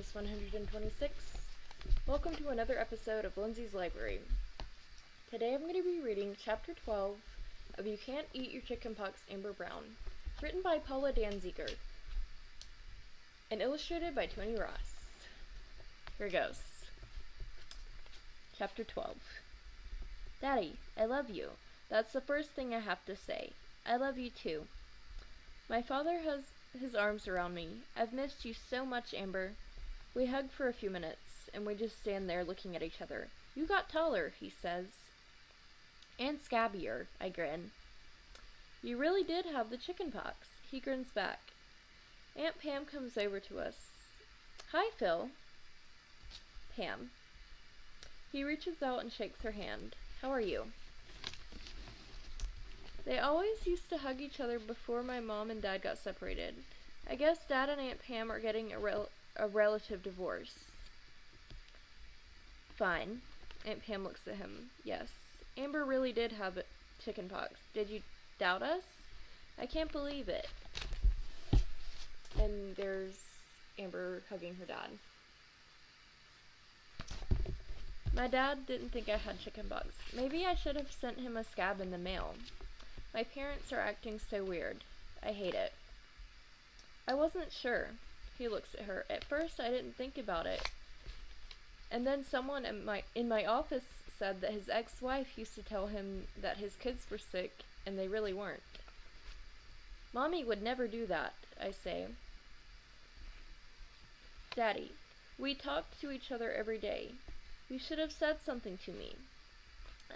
Service 126. Welcome to another episode of Lindsay's Library. Today I'm going to be reading Chapter 12 of You Can't Eat Your Chickenpox, Amber Brown, written by Paula Danziger, and illustrated by Tony Ross. Here goes. Chapter 12. Daddy, I love you. That's the first thing I have to say. I love you too. My father has his arms around me. I've missed you so much, Amber. We hug for a few minutes, and we just stand there looking at each other. You got taller, he says. And scabbier, I grin. You really did have the chicken pox. He grins back. Aunt Pam comes over to us. Hi, Phil. Pam. He reaches out and shakes her hand. How are you? They always used to hug each other before my mom and dad got separated. I guess Dad and Aunt Pam are getting a relative divorce. Fine. Aunt Pam looks at him. Yes. Amber really did have chickenpox. Did you doubt us? I can't believe it. And there's Amber hugging her dad. My dad didn't think I had chickenpox. Maybe I should have sent him a scab in the mail. My parents are acting so weird. I hate it. I wasn't sure. He looks at her. At first, I didn't think about it. And then someone in my office said that his ex-wife used to tell him that his kids were sick, and they really weren't. Mommy would never do that, I say. Daddy, we talk to each other every day. You should have said something to me.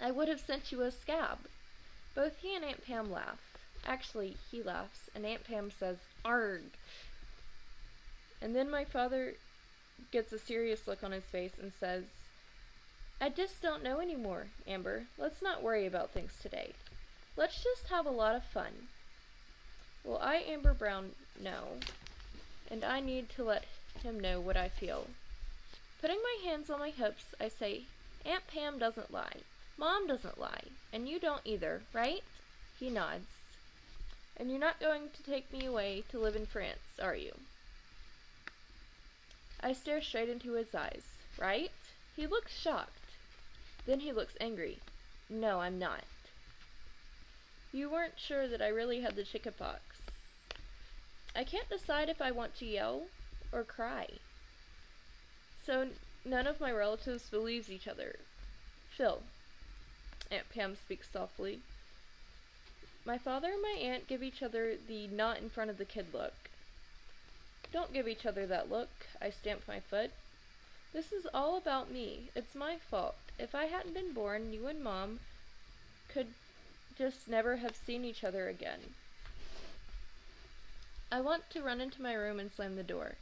I would have sent you a scab. Both he and Aunt Pam laugh. Actually, he laughs, and Aunt Pam says, Arg. And then my father gets a serious look on his face and says, I just don't know anymore, Amber. Let's not worry about things today. Let's just have a lot of fun. Well, I, Amber Brown, know, and I need to let him know what I feel. Putting my hands on my hips, I say, Aunt Pam doesn't lie. Mom doesn't lie, and you don't either, right? He nods. And you're not going to take me away to live in France, are you? I stare straight into his eyes. Right? He looks shocked. Then he looks angry. No, I'm not. You weren't sure that I really had the chickenpox. I can't decide if I want to yell or cry. So none of my relatives believes each other. Phil. Aunt Pam speaks softly. My father and my aunt give each other the not in front of the kid look. Don't give each other that look. I stamp my foot. This is all about me. It's my fault. If I hadn't been born, you and Mom could just never have seen each other again. I want to run into my room and slam the door.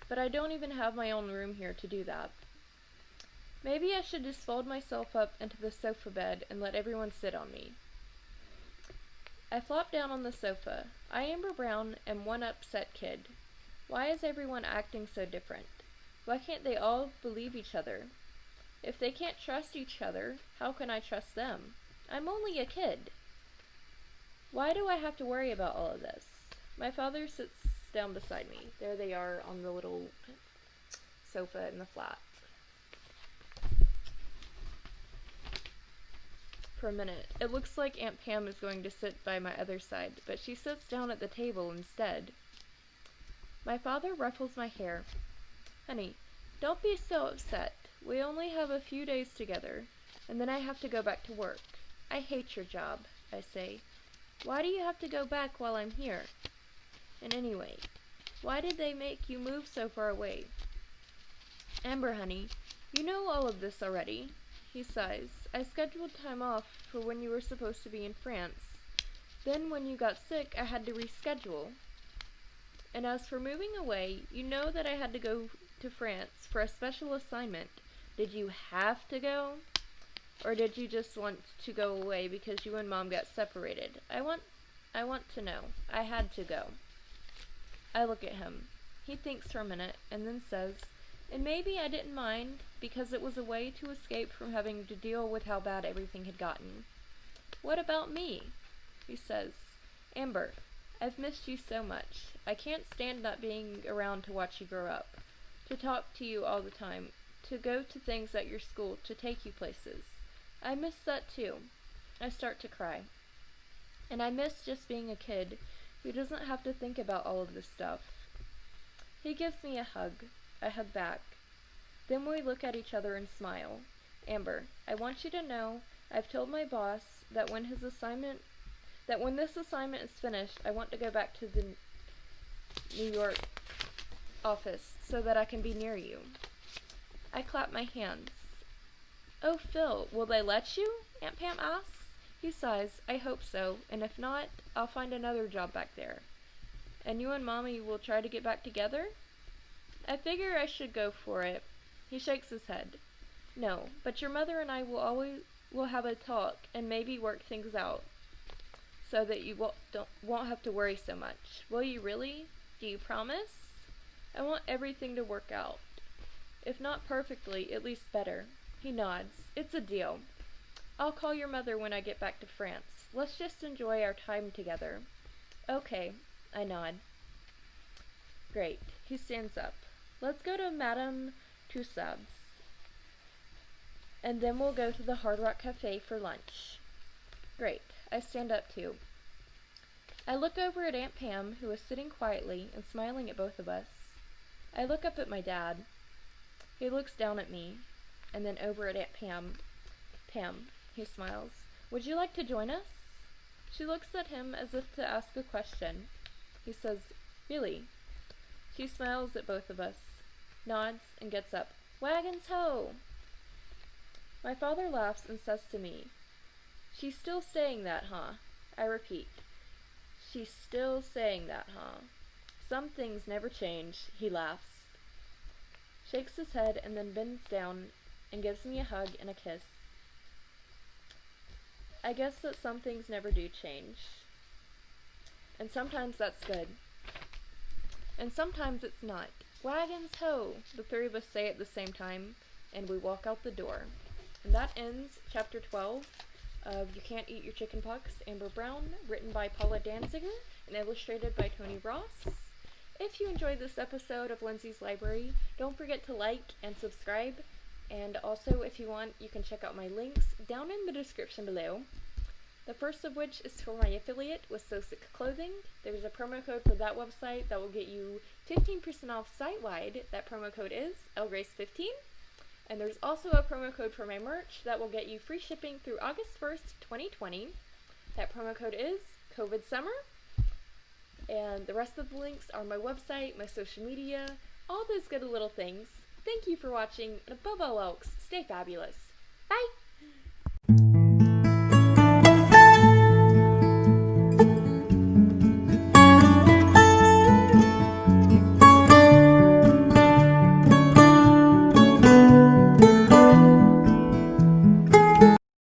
But I don't even have my own room here to do that. Maybe I should just fold myself up into the sofa bed and let everyone sit on me. I flop down on the sofa. I, Amber Brown, am one upset kid. Why is everyone acting so different? Why can't they all believe each other? If they can't trust each other, how can I trust them? I'm only a kid. Why do I have to worry about all of this? My father sits down beside me. There they are on the little sofa in the flat. For a minute. It looks like Aunt Pam is going to sit by my other side, but she sits down at the table instead. My father ruffles my hair. Honey, don't be so upset. We only have a few days together, and then I have to go back to work. I hate your job, I say. Why do you have to go back while I'm here? And anyway, why did they make you move so far away? Amber, honey, you know all of this already. He sighs. I scheduled time off for when you were supposed to be in France. Then when you got sick, I had to reschedule. And as for moving away, you know that I had to go to France for a special assignment. Did you have to go? Or did you just want to go away because you and Mom got separated? I want to know. I had to go. I look at him. He thinks for a minute and then says, and maybe I didn't mind because it was a way to escape from having to deal with how bad everything had gotten. What about me? He says, Amber, I've missed you so much. I can't stand not being around to watch you grow up. to talk to you all the time, to go to things at your school, to take you places. I miss that too. I start to cry. And I miss just being a kid who doesn't have to think about all of this stuff. He gives me a hug. I hug back. Then we look at each other and smile. Amber, I want you to know I've told my boss that when this assignment is finished, I want to go back to the New York office so that I can be near you. I clap my hands. Oh, Phil, will they let you? Aunt Pam asks. He sighs. I hope so, and if not, I'll find another job back there. And you and Mommy will try to get back together? I figure I should go for it. He shakes his head. No, but your mother and I will have a talk and maybe work things out so that you won't have to worry so much. Will you really? Do you promise? I want everything to work out. If not perfectly, at least better. He nods. It's a deal. I'll call your mother when I get back to France. Let's just enjoy our time together. Okay, I nod. Great. He stands up. Let's go to Madame Tussauds. And then we'll go to the Hard Rock Cafe for lunch. Great. I stand up too. I look over at Aunt Pam, who is sitting quietly and smiling at both of us. I look up at my dad. He looks down at me, and then over at Aunt Pam. Pam, he smiles. Would you like to join us? She looks at him as if to ask a question. He says, Really? She smiles at both of us, nods, and gets up. Wagons ho! My father laughs and says to me, She's still saying that, huh? I repeat, She's still saying that, huh? Some things never change. He laughs, shakes his head, and then bends down and gives me a hug and a kiss. I guess that some things never do change. And sometimes that's good. And sometimes it's not. Wagons ho! The three of us say at the same time, and we walk out the door. And that ends chapter 12 of You Can't Eat Your Chicken Pox, Amber Brown, written by Paula Danziger and illustrated by Tony Ross. If you enjoyed this episode of Lindsay's Library, don't forget to like and subscribe. And also, if you want, you can check out my links down in the description below. The first of which is for my affiliate with So Sick Clothing. There's a promo code for that website that will get you 15% off site-wide. That promo code is LGrace15. And there's also a promo code for my merch that will get you free shipping through August 1st, 2020. That promo code is COVIDSummer. And the rest of the links are my website, my social media, all those good little things. Thank you for watching, and above all else, stay fabulous. Bye!